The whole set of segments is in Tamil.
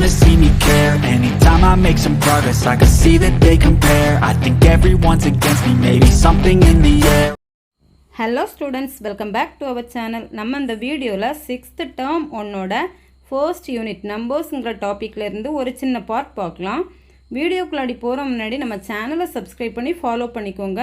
wanna see me care. Anytime I make some progress, I can see that they compare. I think everyone's against me, maybe something in the air. Hello students, welcome back to our channel. நம்ம இந்த வீடியோல 6th term 1ஓட first unit நம்பர்ஸ்ங்கற டாபிக்ல இருந்து ஒரு சின்ன பார்ட் பார்க்கலாம். வீடியோக்குள்ளாடி போற முன்னாடி நம்ம சேனலை சப்ஸ்கிரைப் பண்ணி ஃபாலோ பண்ணிக்கோங்க.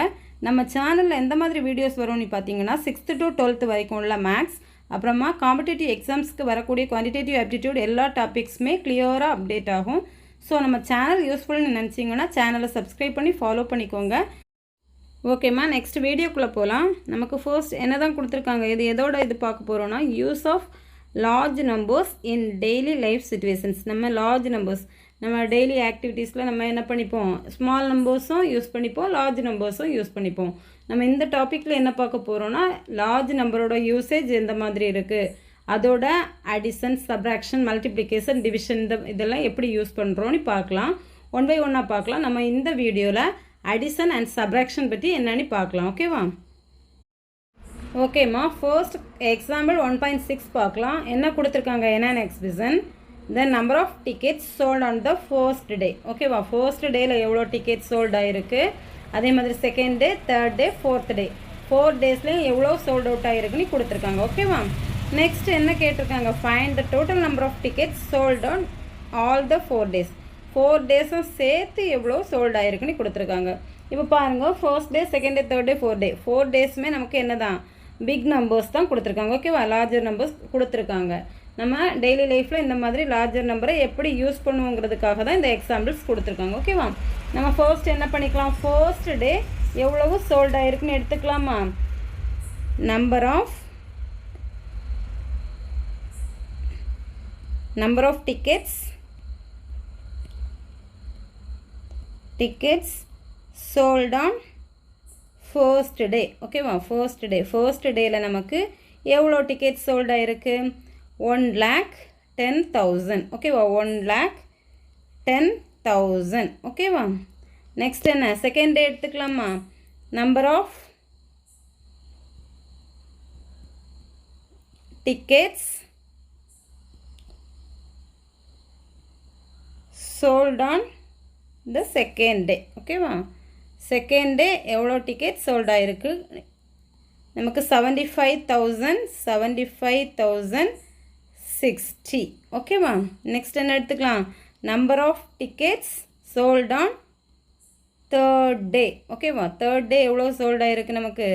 நம்ம சேனல்ல எந்த மாதிரி வீடியோஸ் வரும்னு பாத்தீங்கன்னா 6th to 12th வரைக்கும் உள்ள மேத்ஸ், அப்புறமா காம்படிட்டிவ் எக்ஸாம்ஸ்க்கு வரக்கூடிய குவான்டிடேட்டிவ் ஆப்டிட்யூட் எல்லா டாபிக்ஸ்மே கிளியரா அப்டேட் ஆகும். சோ நம்ம சேனல் யூஸ்ஃபுல்னு நினைச்சீங்கன்னா சேனலை சப்ஸ்கிரைப் பண்ணி ஃபாலோ பண்ணிக்கோங்க. ஓகேமா, நெக்ஸ்ட் வீடியோக்குள்ளே போகலாம். நமக்கு ஃபர்ஸ்ட் என்ன தான் கொடுத்துருக்காங்க, இது பார்க்க போகிறோன்னா use of large numbers in daily life situations. நம்ம லார்ஜ் நம்பர்ஸ் நம்ம டெய்லி ஆக்டிவிட்டீஸில் நம்ம என்ன பண்ணிப்போம், ஸ்மால் நம்பர்ஸும் யூஸ் பண்ணிப்போம், லார்ஜ் நம்பர்ஸும் யூஸ் பண்ணிப்போம். நம்ம இந்த டாப்பிக்கில் என்ன பார்க்க போகிறோன்னா லார்ஜ் நம்பரோட யூசேஜ் எந்த மாதிரி இருக்குது, அதோட அடிஷன், சப்ராக்ஷன், மல்டிப்ளிகேஷன், டிவிஷன் இதெல்லாம் எப்படி யூஸ் பண்ணுறோன்னு பார்க்கலாம். ஒன் பை ஒன்னாக பார்க்கலாம். நம்ம இந்த வீடியோவில் அடிஷன் அண்ட் சப்ராக்ஷன் பற்றி என்னன்னு பார்க்கலாம். ஓகேவா? ஓகேம்மா, ஃபர்ஸ்ட் எக்ஸாம்பிள் 1.6 பார்க்கலாம். என்ன கொடுத்துருக்காங்க, என்னென்ன expression, the number of tickets sold on the first day. ஓகேவா? ஃபர்ஸ்ட் டேயில் எவ்வளோ டிக்கெட் சோல்ட் ஆகிருக்கு, அதே மாதிரி second day, third day, fourth day, 4 டேஸ்லேயும் எவ்வளோ சோல்ட் அவுட் ஆகிருக்குன்னு கொடுத்துருக்காங்க. ஓகேவா? நெக்ஸ்ட் என்ன கேட்டிருக்காங்க, find the total number of tickets sold on all the 4 days. 4 டேஸும் சேர்த்து எவ்வளோ சோல்ட் ஆகிருக்குன்னு கொடுத்துருக்காங்க. இப்போ பாருங்கள், first day, second day, third day, 4 டேஸுமே நமக்கு என்ன தான், பிக் நம்பர்ஸ் தான் கொடுத்துருக்காங்க. ஓகேவா? லார்ஜர் நம்பர்ஸ் கொடுத்துருக்காங்க. நம்ம டெய்லி லைஃப்பில் இந்த மாதிரி லார்ஜர் நம்பரை எப்படி யூஸ் பண்ணுவோங்கிறதுக்காக தான் இந்த எக்ஸாம்பிள்ஸ் கொடுத்துருக்காங்க. ஓகேவா? நம்ம ஃபர்ஸ்ட் என்ன பண்ணிக்கலாம், ஃபர்ஸ்ட் டே எவ்வளவு சோல்ட் ஆகிருக்குன்னு எடுத்துக்கலாமா. Number of tickets sold on first day. ஓகேவா? ஃபர்ஸ்ட் டேயில் நமக்கு எவ்வளோ டிக்கெட் சோல்ட் ஆகிருக்கு, 1,10,000. ஓகேவா? 1,10,000. ஓகேவா? நெக்ஸ்ட் என்ன, செகண்ட் டே எடுத்துக்கலாமா. Number of tickets sold on the second day. ஓகேவா? செகண்ட் டே எவ்வளோ டிக்கெட் சோல்ட் ஆகிருக்கு, நமக்கு 75,060. ஓகேவா? நெக்ஸ்ட் என்ன எடுத்துக்கலாம், number of tickets sold on third day. ஓகேவா? தேர்ட் டே எவ்வளோ சோல்ட் ஆகிருக்கு நமக்கு,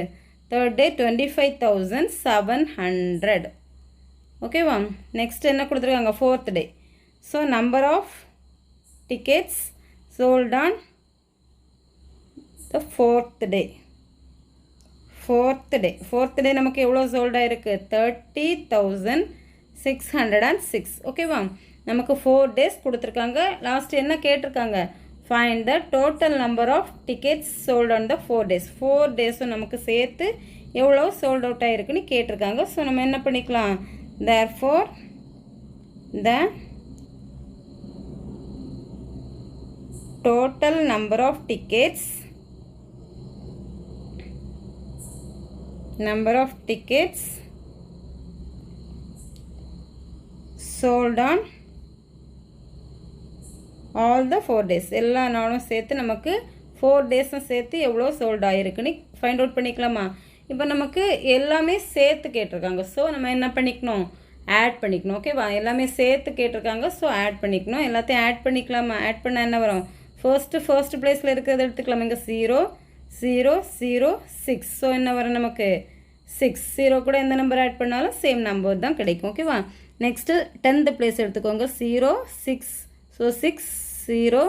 தேர்ட் டே 25,700. ஓகேவா? நெக்ஸ்ட் என்ன கொடுத்துருக்காங்க, fourth day. So number of tickets sold on the fourth day நமக்கு எவ்வளோ சோல்ட் ஆகிருக்கு, 30,606. ஓகேவா? நமக்கு 4 டேஸ் கொடுத்துருக்காங்க. லாஸ்ட் என்ன கேட்டிருக்காங்க, find the total number of tickets sold on the 4 days. 4 டேஸும் நமக்கு சேர்த்து எவ்வளோ சோல்ட் அவுட் ஆகிருக்குன்னு கேட்டிருக்காங்க. ஸோ நம்ம என்ன பண்ணிக்கலாம், therefore the total number of tickets sold on all the 4 days. எல்லா நாளும் சேர்த்து நமக்கு 4 டேஸும் சேர்த்து எவ்வளோ சோல்ட் ஆகிருக்குன்னு ஃபைண்ட் அவுட் பண்ணிக்கலாமா. இப்போ நமக்கு எல்லாமே சேர்த்து கேட்டிருக்காங்க. ஸோ நம்ம என்ன பண்ணிக்கணும், ஆட் பண்ணிக்கணும். ஓகேவா? எல்லாமே சேர்த்து கேட்டிருக்காங்க. ஸோ ஆட் பண்ணிக்கணும். எல்லாத்தையும் ஆட் பண்ணிக்கலாமா. ஆட் பண்ணால் என்ன வரும், ஃபர்ஸ்ட் பிளேஸில் இருக்கிறத எடுத்துக்கலாம். இங்கே 0 0 0 6. ஸோ என்ன வரும் நமக்கு 6. 0 கூட எந்த நம்பர் ஆட் பண்ணாலும் சேம் நம்பர் தான் கிடைக்கும். ஓகேவா? நெக்ஸ்ட்டு 10th பிளேஸ் எடுத்துக்கோங்க, 0 6. ஸோ 6 0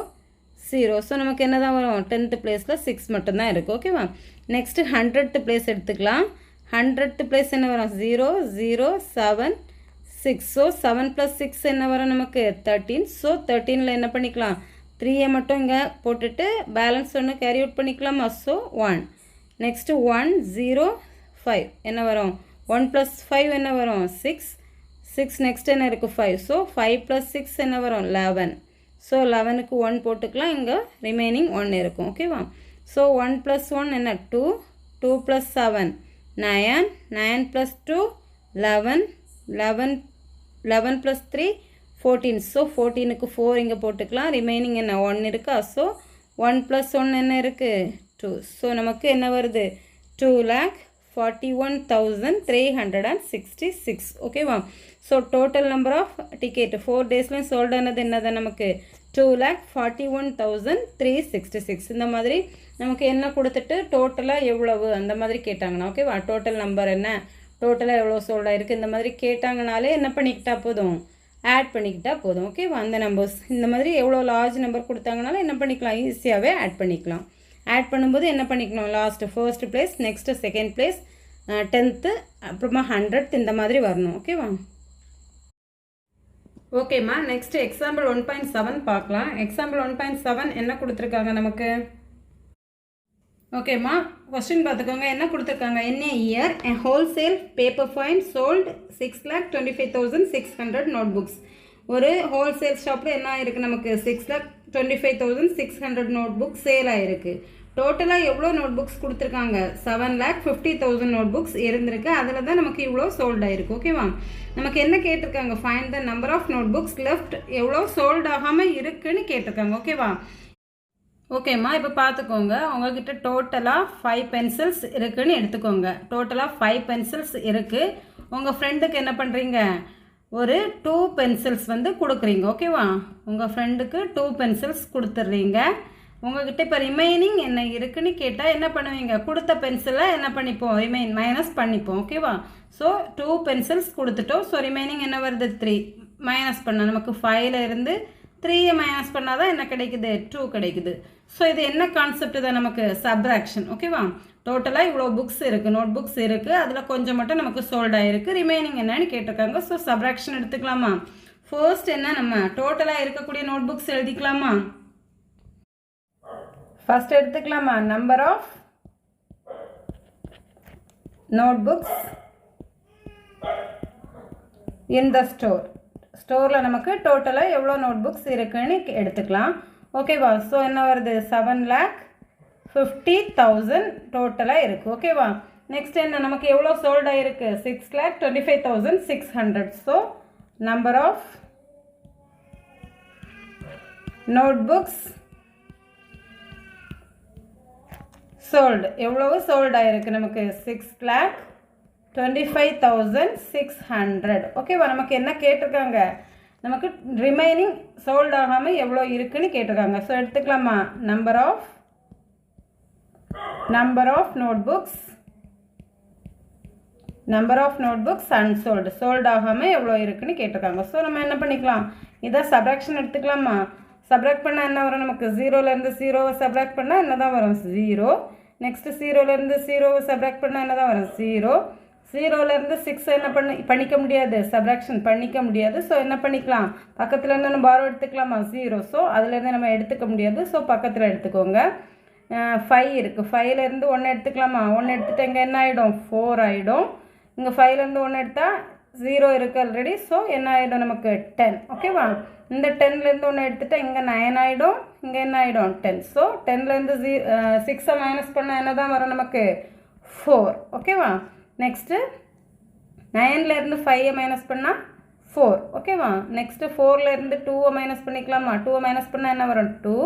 0. ஸோ நமக்கு என்ன தான் வரும், 10th பிளேஸில் 6 மட்டும்தான் இருக்குது. ஓகேவா? நெக்ஸ்ட்டு 100th பிளேஸ் எடுத்துக்கலாம். 100th பிளேஸ் என்ன வரும், 0 0 7 6. ஸோ 7 + 6 என்ன வரும் நமக்கு 13. ஸோ 13ல் என்ன பண்ணிக்கலாம், 3 மட்டும் இங்கே போட்டுட்டு பேலன்ஸ் ஒன்று கேரி அவுட் பண்ணிக்கலாமா. ஸோ 1. நெக்ஸ்ட்டு 1 0 5 என்ன வரும், 1 + 5 என்ன வரும் 6. 6 நெக்ஸ்ட் என்ன இருக்குது 5. ஸோ 5 + 6 என்ன வரும் 11. ஸோ 11க்கு 1 போட்டுக்கலாம், இங்கே ரிமைனிங் 1 இருக்கும். ஓகேவா? ஸோ 1 + 1 என்ன 2. 2 + 7 9. 9 + 2 11. 11 + 3 14. ஸோ 14க்கு 4 இங்கே போட்டுக்கலாம். ரிமைனிங் என்ன 1 இருக்கா. ஸோ 1 + 1 என்ன இருக்குது 2. ஸோ நமக்கு என்ன வருது 2,41,366. ஓகேவா. So total number of ticket 4 டேஸ்லையும் சோல்ட் ஆனது என்னது நமக்கு 2,41,366. இந்த மாதிரி நமக்கு என்ன கொடுத்துட்டு டோட்டலாக எவ்வளவு அந்த மாதிரி கேட்டாங்கன்னா ஓகேவா. டோட்டல் நம்பர் என்ன, டோட்டலாக எவ்வளோ சோல்ட் ஆகிருக்கு இந்த மாதிரி கேட்டாங்கனாலே என்ன பண்ணிக்கிட்டா போதும், ஆட் பண்ணிக்கிட்டா போதும். ஓகேவா. அந்த நம்பர்ஸ் இந்த மாதிரி எவ்வளோ லார்ஜ் நம்பர் கொடுத்தாங்கனாலும் என்ன பண்ணிக்கலாம், ஈஸியாகவே ஆட் பண்ணிக்கலாம். ஆட் பண்ணும்போது என்ன பண்ணிக்கணும், last first place, next second place, 10th, அப்புறமா 100th இந்த மாதிரி வரணும். ஓகேவா. ஓகேம்மா, நெக்ஸ்ட் எக்ஸாம்பிள் 1.7 பார்க்கலாம். எக்ஸாம்பிள் 1.7 என்ன கொடுத்துருக்காங்க நமக்கு. ஓகேம்மா, கொஸ்டின் பார்த்துக்கோங்க. என்ன கொடுத்துருக்காங்க, என்ன year wholesale paper fine sold 6,25,600 notebooks. ஒரு ஹோல்சேல் ஷாப்பில் என்ன ஆயிருக்கு நமக்கு 6,25,600 நோட் புக்ஸ் சேல் ஆகிருக்கு. டோட்டலாக எவ்வளோ நோட் புக்ஸ் கொடுத்துருக்காங்க 7,50,000 நோட் புக்ஸ் இருந்திருக்கு. அதில் தான் நமக்கு இவ்வளோ சோல்ட் ஆகிருக்கு. ஓகேவா. நமக்கு என்ன கேட்டிருக்காங்க, find the number of notebooks left, எவ்வளோ சோல்ட் ஆகாமல் இருக்குன்னு கேட்டிருக்காங்க. ஓகேவா. ஓகேம்மா, இப்போ பார்த்துக்கோங்க. உங்ககிட்ட டோட்டலாக 5 பென்சில்ஸ் இருக்குதுன்னு எடுத்துக்கோங்க. டோட்டலாக 5 பென்சில்ஸ் இருக்குது. உங்கள் ஃப்ரெண்டுக்கு என்ன பண்ணுறீங்க, ஒரு 2 பென்சில்ஸ் வந்து கொடுக்குறீங்க. ஓகேவா. உங்கள் ஃப்ரெண்டுக்கு 2 பென்சில்ஸ் கொடுத்துட்றீங்க. உங்கள்கிட்ட இப்போ ரிமைனிங் என்ன இருக்குன்னு கேட்டால் என்ன பண்ணுவீங்க, கொடுத்த பென்சிலை என்ன பண்ணிப்போம், மைனஸ் பண்ணிப்போம். ஓகேவா. ஸோ 2 பென்சில்ஸ் கொடுத்துட்டோம். ஸோ ரிமைனிங் என்ன வருது 3. மைனஸ் பண்ண நமக்கு 5ல் இருந்து 3 மைனஸ் பண்ணால் தான் என்ன கிடைக்குது 2 கிடைக்குது. ஸோ இது என்ன கான்செப்ட் தான் நமக்கு, சப்ராக்ஷன். ஓகேவா. டோட்டலாக இவ்வளோ புக்ஸ் இருக்குது, நோட் புக்ஸ் இருக்குது, அதில் கொஞ்சம் மட்டும் நமக்கு சோல்ட் ஆகிருக்கு. ரிமைனிங் என்னன்னு கேட்டிருக்காங்க. ஸோ சப்ராக்ஷன் எடுத்துக்கலாமா. ஃபர்ஸ்ட் என்ன, நம்ம டோட்டலாக இருக்கக்கூடிய நோட் புக்ஸ் எழுதிக்கலாமா. ஃபர்ஸ்ட் எடுத்துக்கலாமா, number of notebooks in the store. ஸ்டோரில் நமக்கு டோட்டலாக எவ்வளோ நோட் புக்ஸ் இருக்குன்னு எடுத்துக்கலாம். ஓகேவா. ஸோ என்ன வருது 7,50,000 டோட்டலாக இருக்குது. ஓகேவா. நெக்ஸ்ட் என்ன, நமக்கு எவ்வளோ சோல்ட் ஆகிருக்கு 6,25,600. So number of notebooks sold, எவ்வளவு சோல்ட் ஆகிருக்கு நமக்கு 6,25,600. ஓகேவா. நமக்கு என்ன கேட்டிருக்காங்க, நமக்கு ரிமைனிங் சோல்ட் ஆகாமல் எவ்வளோ இருக்குன்னு கேட்டிருக்காங்க. ஸோ எடுத்துக்கலாமா, number of notebooks unsold, sold ஆகாமல் எவ்வளோ இருக்குன்னு கேட்டிருக்காங்க. ஸோ நம்ம என்ன பண்ணிக்கலாம், இதை சப்ராக்ஷன் எடுத்துக்கலாமா. சப்ராக்ட் பண்ணால் என்ன வரும் நமக்கு, 0லேருந்து 0வை சப்ராக்ட் பண்ணால் என்ன தான் வரும் 0. நெக்ஸ்ட்டு 0லேருந்து 0வை சப்ராக்ட் பண்ணால் என்ன தான் வரும் 0. 0லேருந்து 6 என்ன பண்ணிக்க முடியாது, சப்ராக்ஷன் பண்ணிக்க முடியாது. ஸோ என்ன பண்ணிக்கலாம், பக்கத்தில் இருந்து நம்ம பாரோ எடுத்துக்கலாமா 0. ஸோ அதுலேருந்து நம்ம எடுத்துக்க முடியாது. ஸோ பக்கத்தில் எடுத்துக்கோங்க. 5 இருக்குது, 5லேருந்து 1 எடுத்துக்கலாமா. 1 எடுத்துகிட்டு இங்கே என்ன ஆகிடும் 4 ஆகிடும். இங்கே 5லேருந்து 1 எடுத்தால் 0 இருக்குது ஆல்ரெடி. ஸோ என்ன ஆகிடும் நமக்கு 10. ஓகேவா. இந்த 10லேருந்து 1 எடுத்துகிட்டா இங்கே 9 ஆகிடும், இங்கே என்ன ஆகிடும் 10. ஸோ 10லேருந்து 6 மைனஸ் பண்ணால் என்ன தான் வரும் நமக்கு 4. ஓகேவா. நெக்ஸ்ட்டு 9லேருந்து 5 மைனஸ் பண்ணால் 4. ஓகேவா. நெக்ஸ்ட்டு 4லேருந்து 2 மைனஸ் பண்ணிக்கலாமா. 2 மைனஸ் பண்ணால் என்ன வரும் 2.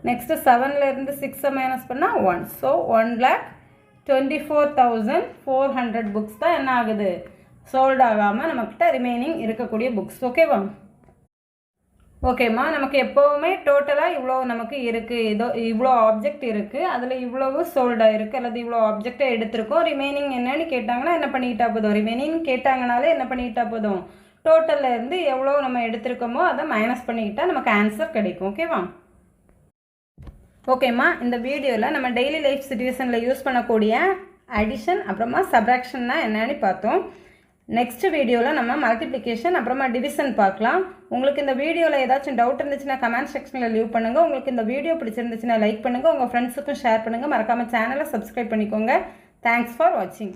நெக்ஸ்ட்டு 7லேருந்து 6 மைனஸ் பண்ணால் 1. ஸோ 1,24,400 புக்ஸ் தான் என்ன ஆகுது, சோல்ட் ஆகாமல் நம்மக்கிட்ட ரிமைனிங் இருக்கக்கூடிய புக்ஸ். ஓகேவா. ஓகேம்மா, நமக்கு எப்போவுமே டோட்டலாக இவ்வளோ நமக்கு இருக்குது, இவ்வளோ ஆப்ஜெக்ட் இருக்குது, அதில் இவ்வளவு சோல்டாக இருக்குது அல்லது இவ்வளோ ஆப்ஜெக்டை எடுத்திருக்கோம். ரிமைனிங் என்னன்னு கேட்டாங்கன்னா என்ன பண்ணிக்கிட்டா போதும், ரிமைனிங் கேட்டாங்கனாலே என்ன பண்ணிக்கிட்டா போதும், டோட்டலில் இருந்து எவ்வளோ நம்ம எடுத்திருக்கோமோ அதை மைனஸ் பண்ணிக்கிட்டால் நமக்கு ஆன்சர் கிடைக்கும். ஓகேவா. ஓகேம்மா, இந்த வீடியோவில் நம்ம டெய்லி லைஃப் சிச்சுவேஷனில் யூஸ் பண்ணக்கூடிய அடிஷன் அப்புறமா சப்ராக்ஷன்னா என்னன்னு பார்த்தோம். நெக்ஸ்ட் வீடியோவில் நம்ம மல்டிப்ளிகேஷன் அப்புறமா டிவிஷன் பார்க்கலாம். உங்களுக்கு இந்த வீடியோவில் ஏதாச்சும் டவுட் இருந்துச்சுன்னா கமெண்ட் செக்ஷனில் லீவ் பண்ணுங்கள். உங்களுக்கு இந்த வீடியோ பிடிச்சிருந்துச்சுன்னா லைக் பண்ணுங்கள், உங்கள் ஃப்ரெண்ட்ஸுக்கும் ஷேர் பண்ணுங்கள். மறக்காமல் சேனலை சப்ஸ்கிரைப் பண்ணிக்கோங்க. தேங்க்ஸ் ஃபார் வாட்சிங்.